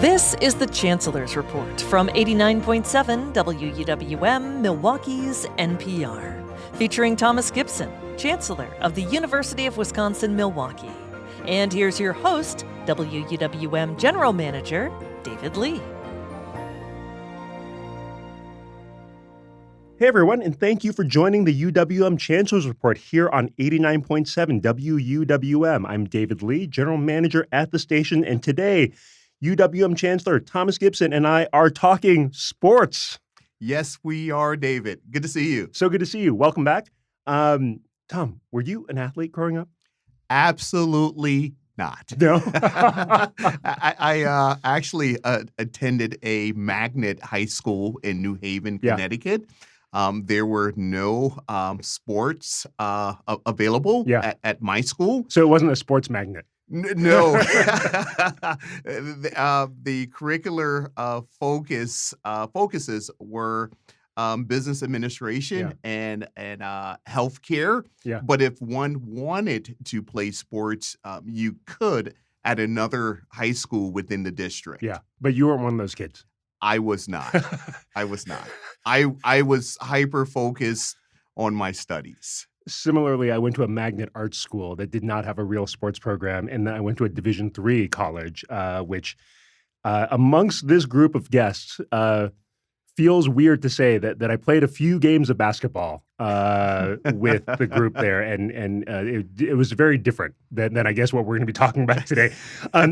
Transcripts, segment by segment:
This is the Chancellor's Report from 89.7 WUWM, Milwaukee's NPR, featuring Thomas Gibson, Chancellor of the University of Wisconsin-Milwaukee. And here's your host, WUWM General Manager, David Lee. Hey everyone, and thank you for joining the UWM Chancellor's Report here on 89.7 WUWM. I'm David Lee, General Manager at the station, and today, UWM Chancellor Thomas Gibson and I are talking sports. Yes, we are, David. Good to see you. So good to see you. Welcome back. Tom, were you an athlete growing up? Absolutely not. No? I actually attended a magnet high school in New Haven, Connecticut. There were no sports available at my school. So it wasn't a sports magnet? No. The curricular focuses were business administration and healthcare. Yeah. But if one wanted to play sports, you could at another high school within the district. Yeah, but you weren't one of those kids. I was not. I was hyper-focused on my studies. Similarly, I went to a magnet arts school that did not have a real sports program, and then I went to a Division III college, which amongst this group of guests feels weird to say that I played a few games of basketball with the group there, and it was very different than I guess what we're going to be talking about today.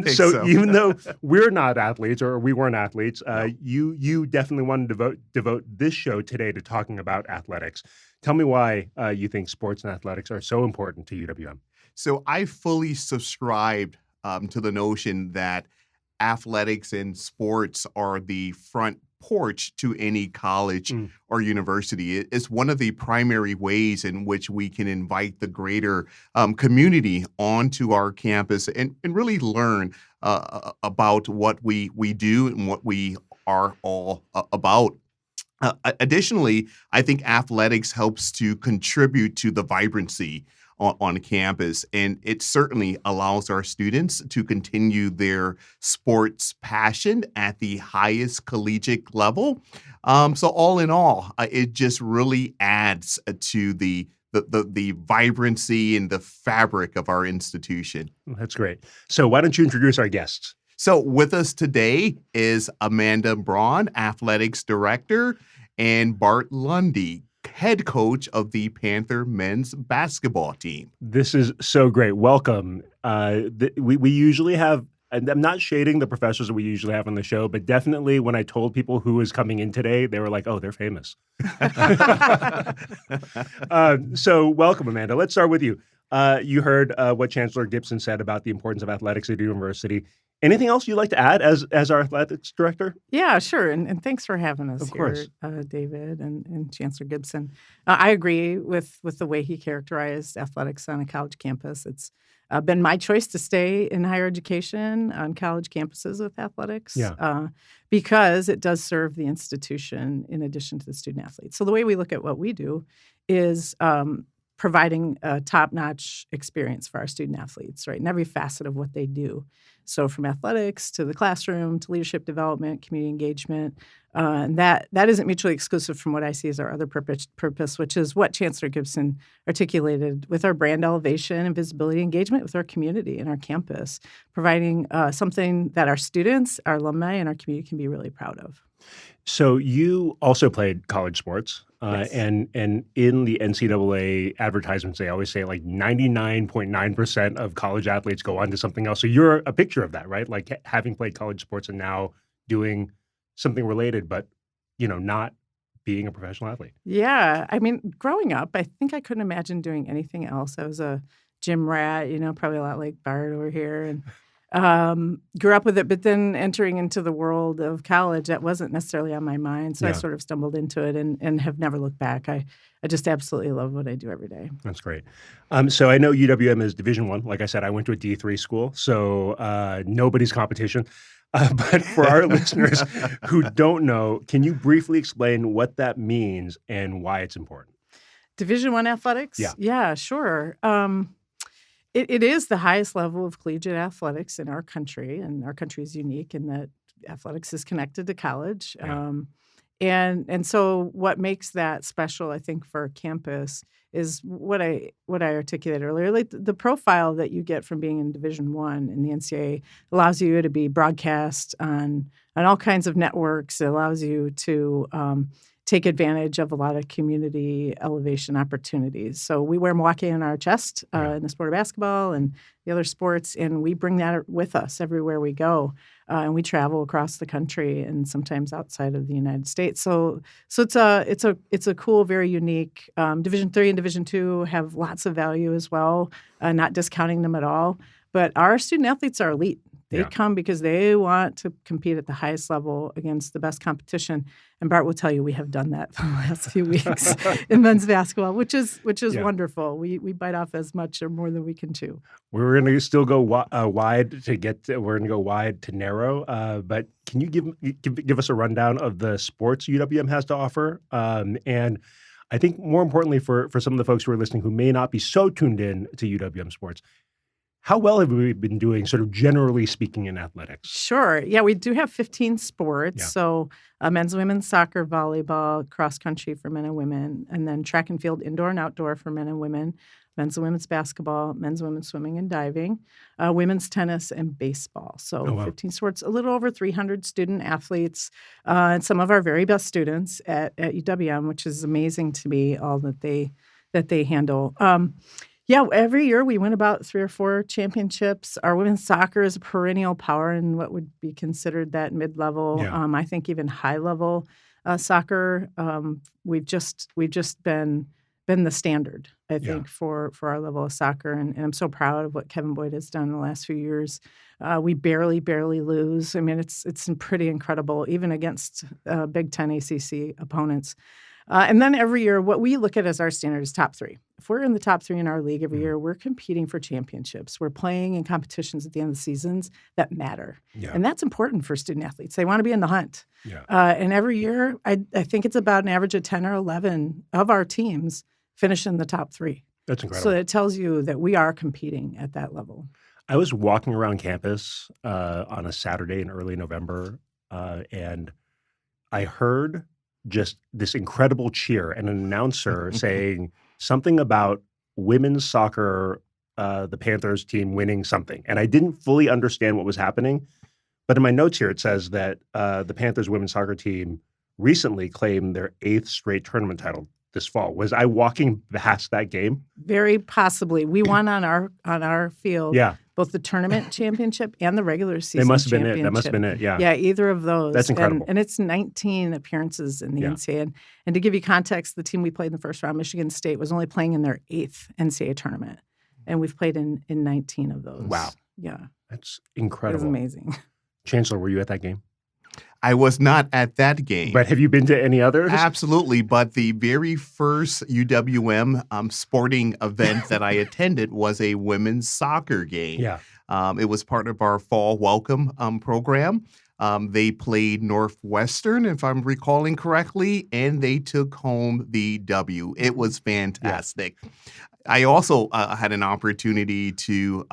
So even though we're not athletes, or we weren't athletes, you definitely wanted to devote this show today to talking about athletics. Tell me why you think sports and athletics are so important to UWM. So I fully subscribed to the notion that athletics and sports are the front porch to any college or university. It's one of the primary ways in which we can invite the greater community onto our campus and really learn about what we do and what we are all about. Additionally, I think athletics helps to contribute to the vibrancy on campus, and it certainly allows our students to continue their sports passion at the highest collegiate level. So all in all, it just really adds to the vibrancy and the fabric of our institution. That's great. So why don't you introduce our guests? So with us today is Amanda Braun, Athletics Director, and Bart Lundy, head coach of the Panther men's basketball team. This is so great. Welcome. We usually have, and I'm not shading the professors that we usually have on the show, but definitely when I told people who was coming in today, they were like, oh, they're famous. So welcome, Amanda. Let's start with you. You heard what Chancellor Gibson said about the importance of athletics at the university. Anything else you'd like to add as our athletics director? Yeah, sure. And thanks for having us here, David and Chancellor Gibson. I agree with the way he characterized athletics on a college campus. It's been my choice to stay in higher education on college campuses with athletics because it does serve the institution in addition to the student athletes. So the way we look at what we do is providing a top-notch experience for our student athletes, right, in every facet of what they do. So from athletics to the classroom to leadership development, community engagement, and that isn't mutually exclusive from what I see as our other purpose, which is what Chancellor Gibson articulated with our brand elevation and visibility engagement with our community and our campus, providing something that our students, our alumni, and our community can be really proud of. So you also played college sports, Yes. and in the NCAA advertisements, they always say like 99.9% of college athletes go on to something else. So you're a picture of that, right? Like having played college sports and now doing something related, but not being a professional athlete. Yeah. I mean, growing up, I think I couldn't imagine doing anything else. I was a gym rat, probably a lot like Bart over here, and grew up with it, but then entering into the world of college, that wasn't necessarily on my mind. So I sort of stumbled into it and have never looked back. I just absolutely love what I do every day. That's great. So I know UWM is Division I. Like I said, I went to a D3 school, so nobody's competition. But for our listeners who don't know, can you briefly explain what that means and why it's important? Division I athletics? Yeah, sure. It is the highest level of collegiate athletics in our country, and our country is unique in that athletics is connected to college. Yeah. And so what makes that special, I think, for a campus is what I articulated earlier. Like the profile that you get from being in Division I in the NCAA allows you to be broadcast on all kinds of networks. It allows you to take advantage of a lot of community elevation opportunities. So we wear Milwaukee on our chest in the sport of basketball and the other sports, and we bring that with us everywhere we go. And we travel across the country and sometimes outside of the United States. So it's a cool, very unique. Division III and Division II have lots of value as well. Not discounting them at all, but our student athletes are elite. They come because they want to compete at the highest level against the best competition. And Bart will tell you we have done that for the last few weeks in men's basketball, which is wonderful. We bite off as much or more than we can chew. We're going to still go wide to get. We're going to go wide to narrow. But can you give us a rundown of the sports UWM has to offer? And I think more importantly for some of the folks who are listening who may not be so tuned in to UWM sports, how well have we been doing, sort of generally speaking, in athletics? Sure. Yeah, we do have 15 sports. Yeah. So men's and women's soccer, volleyball, cross country for men and women, and then track and field, indoor and outdoor for men and women, men's and women's basketball, men's and women's swimming and diving, women's tennis, and baseball. So 15 sports, a little over 300 student athletes, and some of our very best students at UWM, which is amazing to me, all that they handle. Yeah, every year we win about 3 or 4 championships. Our women's soccer is a perennial power in what would be considered that mid-level. Yeah. I think even high-level soccer. We've just been the standard, I think, for our level of soccer, and I'm so proud of what Kevin Boyd has done in the last few years. We barely lose. I mean, it's pretty incredible, even against Big Ten ACC opponents. And then every year, what we look at as our standard is top 3. If we're in the top 3 in our league every year, we're competing for championships. We're playing in competitions at the end of the seasons that matter. Yeah. And that's important for student athletes. They want to be in the hunt. Yeah. And every year, I think it's about an average of 10 or 11 of our teams finish in the top 3. That's incredible. So it tells you that we are competing at that level. I was walking around campus on a Saturday in early November, and I heard just this incredible cheer and an announcer saying something about women's soccer, the Panthers team winning something. And I didn't fully understand what was happening. But in my notes here, it says that the Panthers women's soccer team recently claimed their 8th straight tournament title this fall. Was I walking past that game? Very possibly. We won on our field. Yeah. Both the tournament championship and the regular season championship. That must have been it, yeah. Yeah, either of those. That's incredible. And it's 19 appearances in the NCAA. And to give you context, the team we played in the first round, Michigan State, was only playing in their 8th NCAA tournament. And we've played in 19 of those. Wow. Yeah. That's incredible. It was amazing. Chancellor, were you at that game? I was not at that game. But have you been to any others? Absolutely. But the very first UWM sporting event that I attended was a women's soccer game. Yeah. It was part of our fall welcome program. They played Northwestern, if I'm recalling correctly, and they took home the W. It was fantastic. Yeah. I also had an opportunity to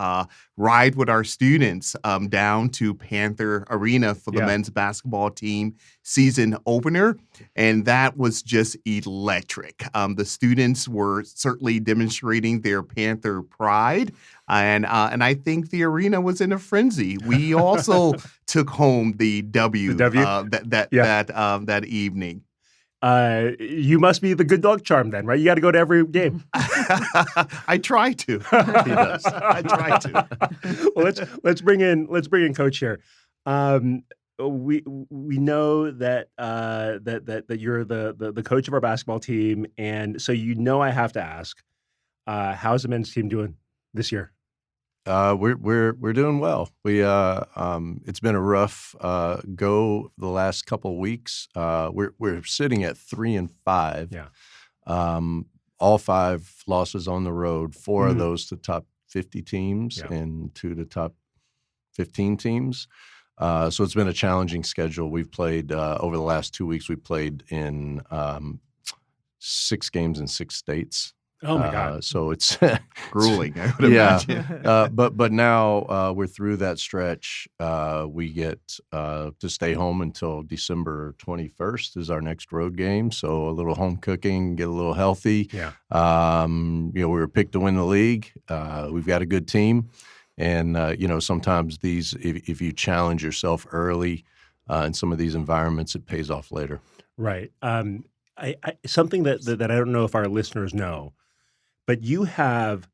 ride with our students down to Panther Arena for the men's basketball team season opener, and that was just electric. The students were certainly demonstrating their Panther pride, and I think the arena was in a frenzy. We also took home the W, that evening. You must be the good dog charm then, right? You got to go to every game. I try to. He does. I try to. Well, let's bring in Coach here. We know that that you're the coach of our basketball team, and so I have to ask, how's the men's team doing this year? We're doing well. It's been a rough go the last couple of weeks. We're sitting at 3-5. Yeah. All 5 losses on the road. 4 of those to top 50 teams and 2 to top 15 teams. So it's been a challenging schedule. We've played over the last 2 weeks. We played in 6 games in 6 states. Oh my God! So it's grueling, I would imagine. But now we're through that stretch. We get to stay home until December 21st is our next road game. So a little home cooking, get a little healthy. Yeah. We were picked to win the league. We've got a good team, and sometimes if you challenge yourself early in some of these environments, it pays off later. Right. Something that I don't know if our listeners know, but you have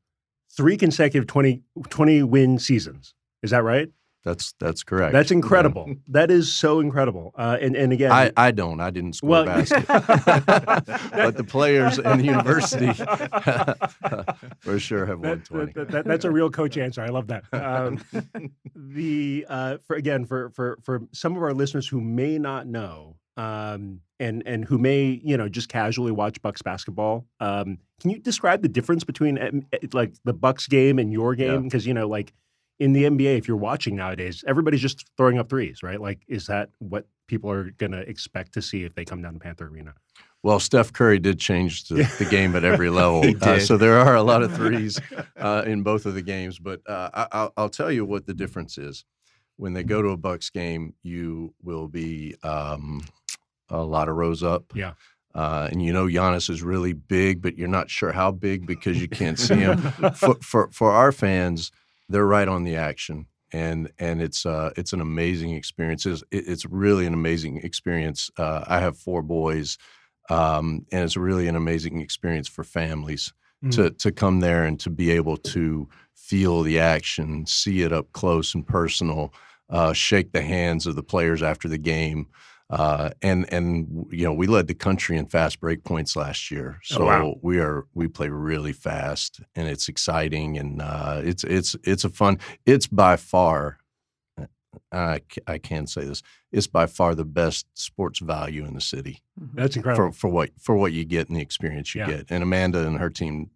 3 consecutive 20 win seasons. Is that right? That's correct. That's incredible. Yeah. That is so incredible. And again, I didn't score basket, but the players and the university for sure have won 20. That's a real coach answer. I love that. For some of our listeners who may not know, and who may just casually watch Bucks basketball, can you describe the difference between like the Bucks game and your game? Because like in the NBA, if you're watching nowadays, everybody's just throwing up threes, right? Like, is that what people are going to expect to see if they come down to Panther Arena? Well, Steph Curry did change the game at every level, so there are a lot of threes in both of the games. But I'll tell you what the difference is. When they go to a Bucks game, you will be a lot of rows up. Yeah. And Giannis is really big, but you're not sure how big because you can't see him. For our fans, they're right on the action, and it's an amazing experience. It's really an amazing experience. I have 4 boys, and it's really an amazing experience for families to come there and to be able to feel the action, see it up close and personal, shake the hands of the players after the game. We led the country in fast break points last year. So we play really fast, and it's exciting, and it's a fun. It's by far, I can say this, it's by far the best sports value in the city. That's incredible for what you get and the experience you get. And Amanda and her team,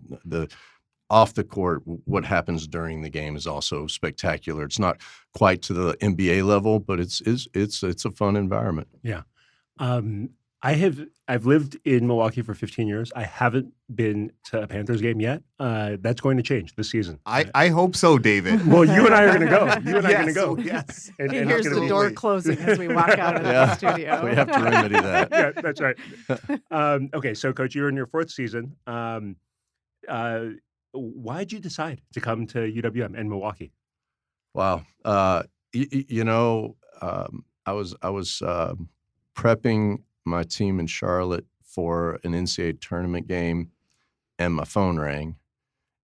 off the court, what happens during the game is also spectacular. It's not quite to the NBA level, but it's a fun environment. Yeah. I've lived in Milwaukee for 15 years. I haven't been to a Panthers game yet. That's going to change this season. I hope so, David. Well, you and I are going to go. You and I are going to go. Yes. And here's the door closing as we walk out of the studio. We have to remedy that. Yeah, that's right. Okay, so Coach, you're in your 4th season. Why'd you decide to come to UWM and Milwaukee? Wow. I was prepping my team in Charlotte for an NCAA tournament game, and my phone rang,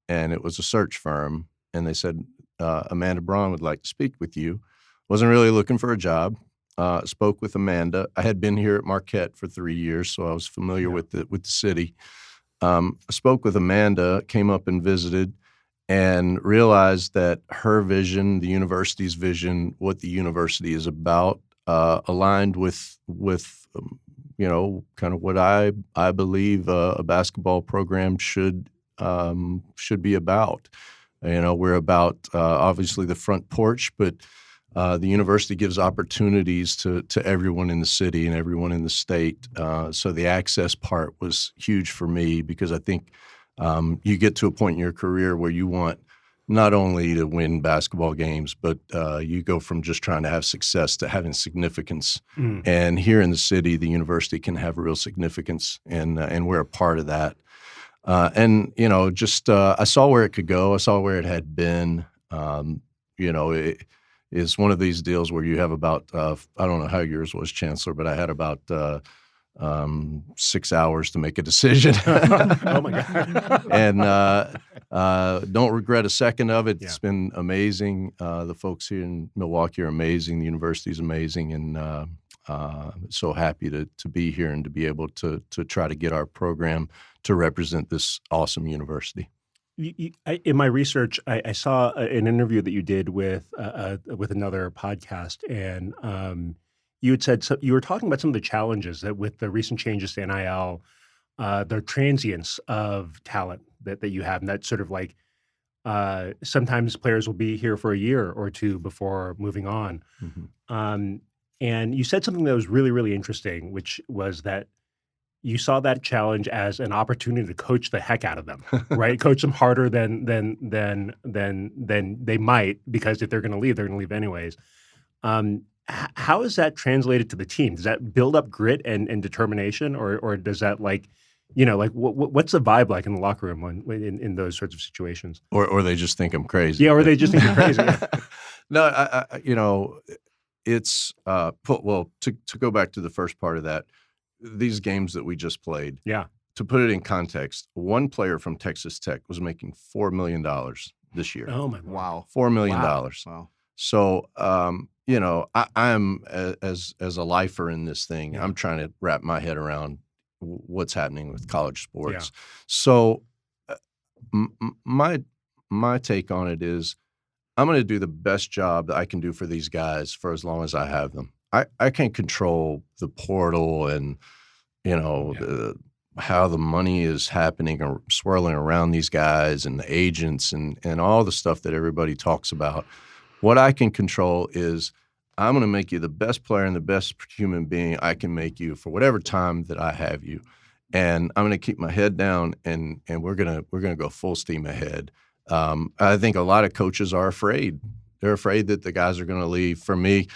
and it was a search firm, and they said, Amanda Braun would like to speak with you. Wasn't really looking for a job. Spoke with Amanda. I had been here at Marquette for 3 years, so I was familiar with the city. I spoke with Amanda, came up and visited, and realized that her vision, the university's vision, what the university is about, aligned with kind of what I believe a basketball program should be about. We're about obviously the front porch, but the university gives opportunities to everyone in the city and everyone in the state. So the access part was huge for me because I think you get to a point in your career where you want not only to win basketball games, but you go from just trying to have success to having significance. And here in the city, the university can have real significance, and we're a part of that. I saw where it could go. I saw where it had been. It is one of these deals where you have about, I don't know how yours was, Chancellor, but I had about 6 hours to make a decision. Oh, my God. And don't regret a second of it. Yeah. It's been amazing. The folks here in Milwaukee are amazing. The university is amazing. And so happy to be here and to be able to try to get our program to represent this awesome university. In my research, I saw an interview that you did with another podcast, and you had said you were talking about some of the challenges that with the recent changes to NIL, the transience of talent that you have, and that sort of like sometimes players will be here for a year or two before moving on. Mm-hmm. And you said something that was really, really interesting, which was that you saw that challenge as an opportunity to coach the heck out of them, right? Coach them harder than they might, because if they're going to leave anyways. How is that translated to the team? Does that build up grit and determination, or does that what's the vibe like in the locker room in those sorts of situations? Or they just think I'm crazy. Yeah, or they just think you're crazy. No, it's to go back to the first part of that, these games that we just played. Yeah. To put it in context, one player from Texas Tech was making $4 million this year. Oh my! Wow. $4 million. Wow. So, I'm as a lifer in this thing. Yeah. I'm trying to wrap my head around what's happening with college sports. Yeah. So, my take on it is, I'm going to do the best job that I can do for these guys for as long as I have them. I can't control the portal and how the money is happening or swirling around these guys and the agents and all the stuff that everybody talks about. What I can control is, I'm going to make you the best player and the best human being I can make you for whatever time that I have you, and I'm going to keep my head down and we're gonna go full steam ahead. I think a lot of coaches are afraid. They're afraid that the guys are going to leave. For me,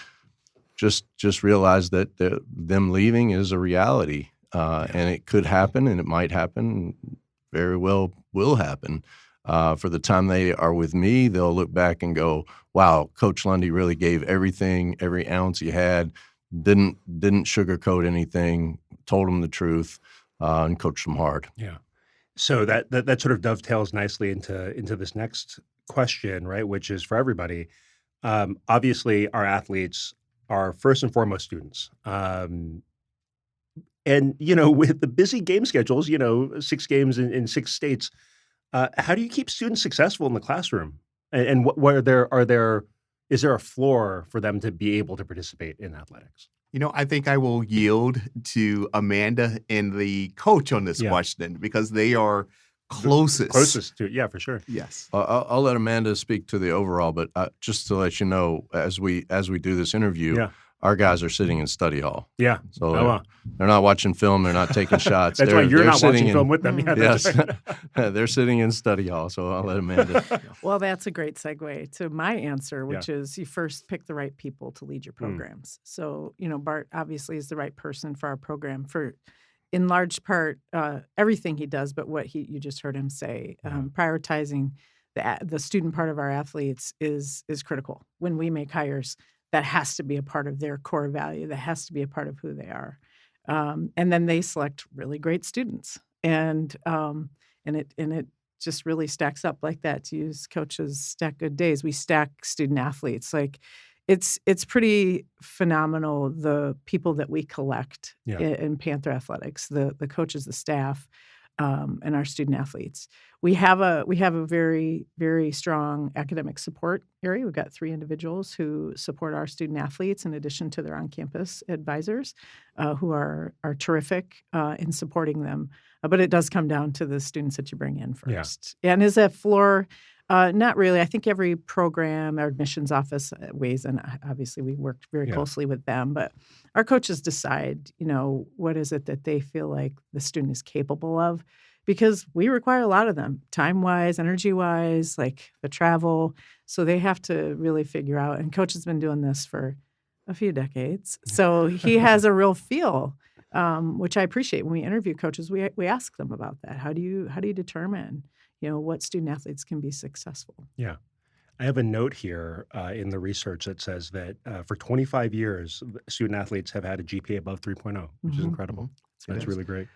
just realize that them leaving is a reality, and it could happen, and it might happen, very well will happen. For the time they are with me, they'll look back and go, wow, Coach Lundy really gave everything, every ounce he had, didn't sugarcoat anything, told them the truth, and coached them hard. Yeah. So that sort of dovetails nicely into this next question, right? Which is for everybody. Obviously, our athletes are first and foremost students. And, with the busy game schedules, 6 games in 6 states, how do you keep students successful in the classroom? And is there a floor for them to be able to participate in athletics? I think I will yield to Amanda and the coach on this question, because they are closest. Closest to it, yeah, for sure. Yes. I'll let Amanda speak to the overall, but just to let you know, as we do this interview, our guys are sitting in study hall. Yeah. So they're not watching film. They're not taking shots. That's right. You're not watching film with them. Yeah, yes. Right. They're sitting in study hall. So I'll let Amanda. Well, that's a great segue to my answer, which is you first pick the right people to lead your programs. So, Bart obviously is the right person for our program for, in large part, everything he does, but what you just heard him say, prioritizing the student part of our athletes is critical. When we make hires, that has to be a part of their core value. That has to be a part of who they are. And then they select really great students. And it just really stacks up like that. To use Coach's stack good days, we stack student athletes. Like it's pretty phenomenal, the people that we collect in Panther Athletics, the coaches, the staff, and our student athletes. We have a very, very strong academic support area. We've got 3 individuals who support our student athletes in addition to their on-campus advisors, who are terrific in supporting them. But it does come down to the students that you bring in first. Yeah. And is that floor? Not really. I think every program, our admissions office weighs in. Obviously, we worked very closely with them, but our coaches decide, what is it that they feel like the student is capable of, because we require a lot of them, time-wise, energy-wise, like the travel. So they have to really figure out, and Coach has been doing this for a few decades, so he has a real feel, which I appreciate. When we interview coaches, we ask them about that. How do you determine what student athletes can be successful? Yeah. I have a note here in the research that says that for 25 years, student athletes have had a GPA above 3.0, which is incredible. That's really great.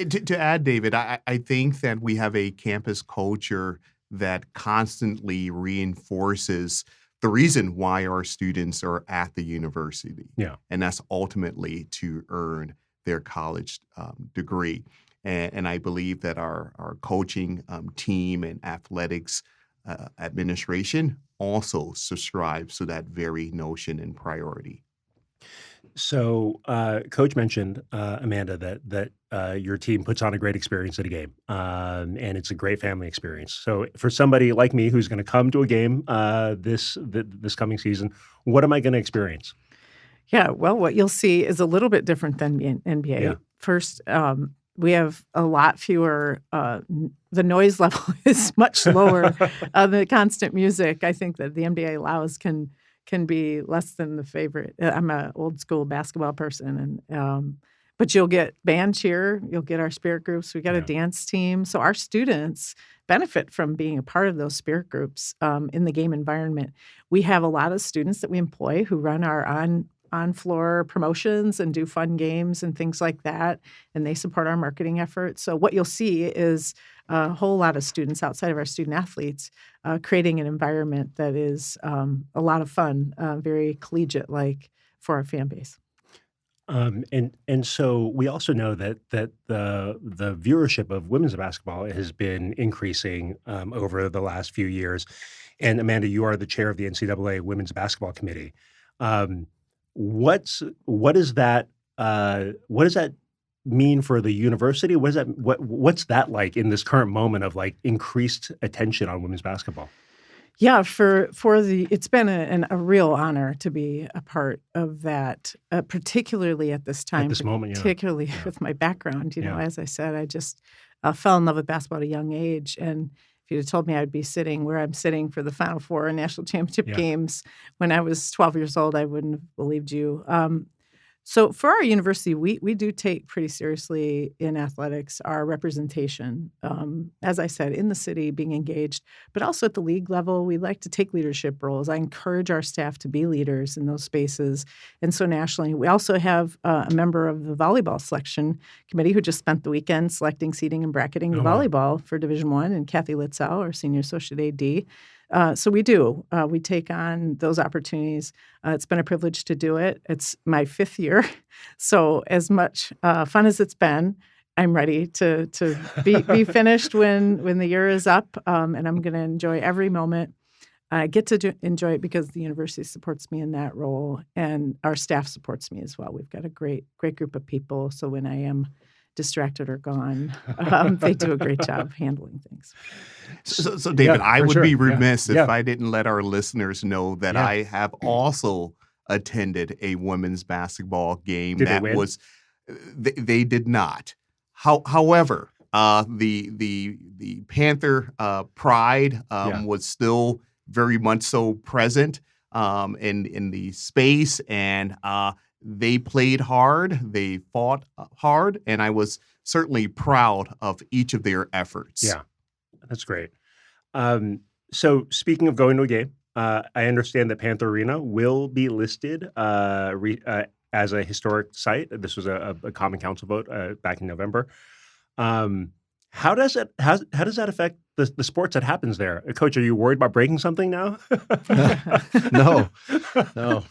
To add, David, I think that we have a campus culture that constantly reinforces the reason why our students are at the university. Yeah. And that's ultimately to earn their college degree. And I believe that our coaching team and athletics administration also subscribes to that very notion and priority. So, Coach mentioned, Amanda, that your team puts on a great experience at a game, and it's a great family experience. So, for somebody like me who's going to come to a game this coming season, what am I going to experience? Yeah, well, what you'll see is a little bit different than the NBA. Yeah. First, we have a lot fewer. The noise level is much lower. The constant music, I think, that the MDA allows can be less than the favorite. I'm an old school basketball person, and but you'll get band cheer, you'll get our spirit groups. We got a dance team, so our students benefit from being a part of those spirit groups in the game environment. We have a lot of students that we employ who run our on-floor promotions and do fun games and things like that, and they support our marketing efforts. So what you'll see is a whole lot of students outside of our student athletes creating an environment that is a lot of fun, very collegiate-like for our fan base. And so we also know that the viewership of women's basketball has been increasing over the last few years. And Amanda, you are the chair of the NCAA Women's Basketball Committee. What does that mean for the university? What's that like in this current moment of like increased attention on women's basketball? Yeah, it's been a real honor to be a part of that, particularly at this time. At this moment, particularly with my background. You know, as I said, I just fell in love with basketball at a young age, and if you'd have told me I'd be sitting where I'm sitting for the Final Four and national championship games when I was 12 years old, I wouldn't have believed you. So for our university, we do take pretty seriously in athletics our representation. As I said, in the city, being engaged, but also at the league level, we like to take leadership roles. I encourage our staff to be leaders in those spaces. And so nationally, we also have a member of the volleyball selection committee who just spent the weekend selecting, seeding, and bracketing the volleyball for Division I, and Kathy Litzow, our senior associate AD. So we do. We take on those opportunities. It's been a privilege to do it. It's my 5th year. So as much fun as it's been, I'm ready to be finished when the year is up, and I'm going to enjoy every moment. I get to enjoy it because the university supports me in that role, and our staff supports me as well. We've got a great group of people. So when I am distracted or gone, they do a great job handling things. So David, I would be remiss if I didn't let our listeners know that I have also attended a women's basketball game. They did not. However, the Panther pride was still very much so present in the space, and they played hard, they fought hard, and I was certainly proud of each of their efforts. Yeah, that's great. So speaking of going to a game, I understand that Panther Arena will be listed as a historic site. This was a Common Council vote back in November. How does that affect the sports that happens there? Coach, are you worried about breaking something now? No,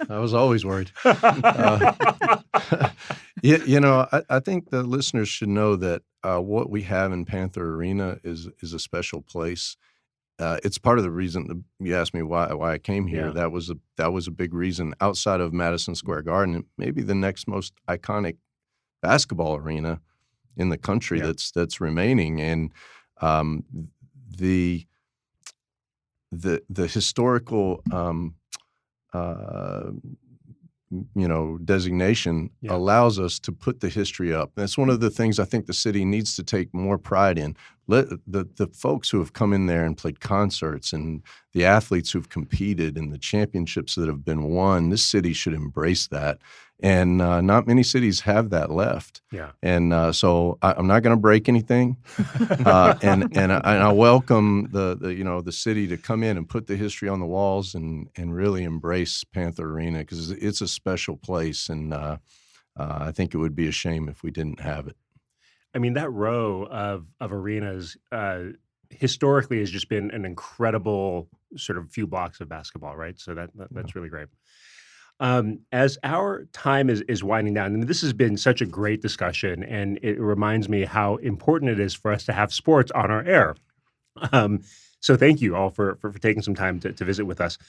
I was always worried. I think the listeners should know that what we have in Panther Arena is a special place. It's part of the reason that you asked me why I came here. That was a big reason. Outside of Madison Square Garden, maybe the next most iconic basketball arena in the country that's remaining, and the historical designation allows us to put the history up. That's one of the things I think the city needs to take more pride in. Let the folks who have come in there and played concerts, and the athletes who've competed, and the championships that have been won, this city should embrace that. And not many cities have that left. Yeah. And so I'm not going to break anything. And I welcome the city to come in and put the history on the walls and really embrace Panther Arena, because it's a special place, and I think it would be a shame if we didn't have it. I mean, that row of arenas historically has just been an incredible sort of few blocks of basketball, right? So that's really great. As our time is winding down, and this has been such a great discussion, and it reminds me how important it is for us to have sports on our air. So thank you all for taking some time to visit with us.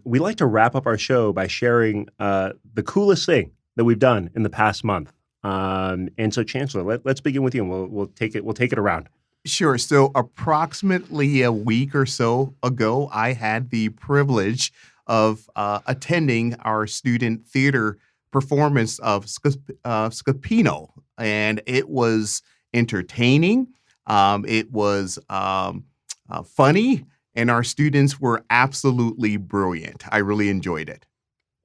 We like to wrap up our show by sharing the coolest thing that we've done in the past month. And so, Chancellor, let's begin with you, and we'll take it around. Sure. So approximately a week or so ago, I had the privilege of attending our student theater performance of Scapino, and it was entertaining. It was funny, and our students were absolutely brilliant. I really enjoyed it.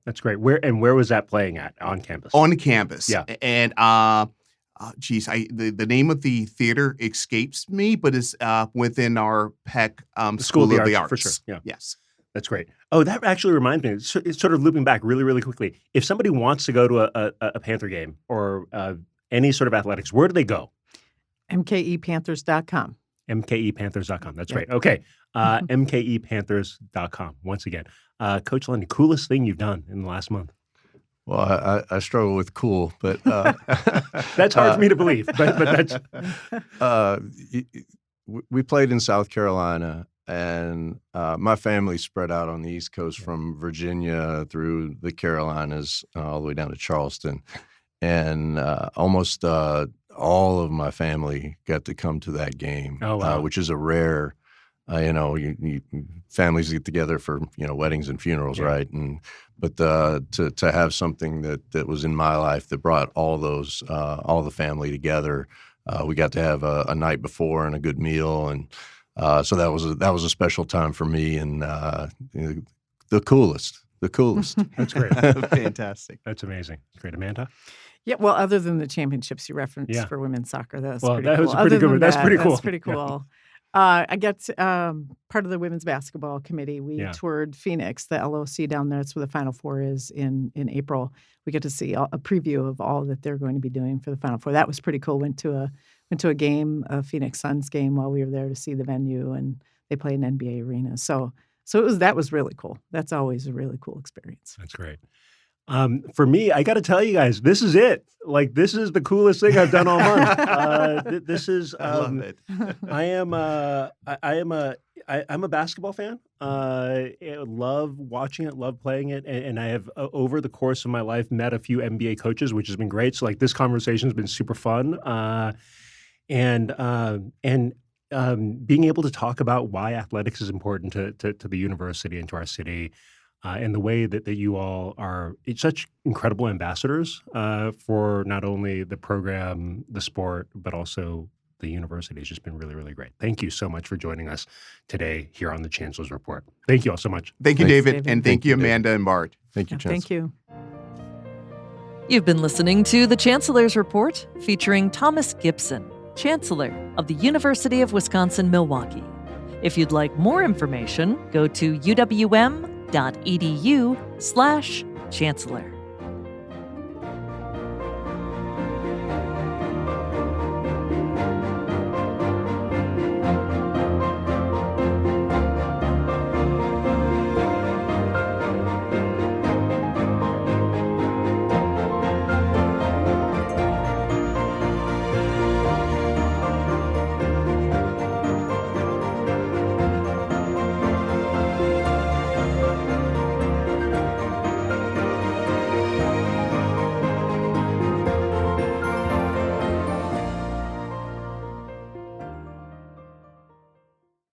That's great. Where was that playing at on campus? On campus. Yeah. And the name of the theater escapes me, but it's within our Peck School of the Arts. For sure. Yeah. Yes. That's great. Oh, that actually reminds me. It's sort of looping back really, really quickly. If somebody wants to go to a Panther game or any sort of athletics, where do they go? mkepanthers.com. mkepanthers.com. That's right. Okay. mkepanthers.com. Once again. Coach Lundy, coolest thing you've done in the last month? Well, I struggle with cool, but that's hard for me to believe. But that's we played in South Carolina, and my family spread out on the East Coast from Virginia through the Carolinas all the way down to Charleston, and almost all of my family got to come to that game, which is a rare. Families get together for weddings and funerals, right? But to have something that was in my life that brought all the family together, we got to have a night before and a good meal, and so that was a special time for me, and the coolest. That's great. Fantastic. That's amazing. Great, Amanda. Yeah, well, other than the championships you referenced for women's soccer, that was pretty cool. Was a pretty good one. That's pretty cool. That's pretty cool. I got part of the women's basketball committee. We toured Phoenix, the LOC down there. That's where the Final Four is in April. We get to see a preview of all that they're going to be doing for the Final Four. That was pretty cool. Went to a game, a Phoenix Suns game, while we were there to see the venue, and they play an NBA arena. So that was really cool. That's always a really cool experience. That's great. For me, I got to tell you guys, this is it. Like, this is the coolest thing I've done all month. This is. I love it. I'm a basketball fan. I love watching it, love playing it, and I have over the course of my life met a few NBA coaches, which has been great. So, like, this conversation has been super fun, and being able to talk about why athletics is important to the university and to our city. And the way that you all are such incredible ambassadors for not only the program, the sport, but also the university has just been really, really great. Thank you so much for joining us today here on the Chancellor's Report. Thank you all so much. Thank you, David. And thank you, Amanda and Bart. Thank you, Chancellor. Thank you. You've been listening to the Chancellor's Report featuring Thomas Gibson, Chancellor of the University of Wisconsin-Milwaukee. If you'd like more information, go to uwm.edu/chancellor.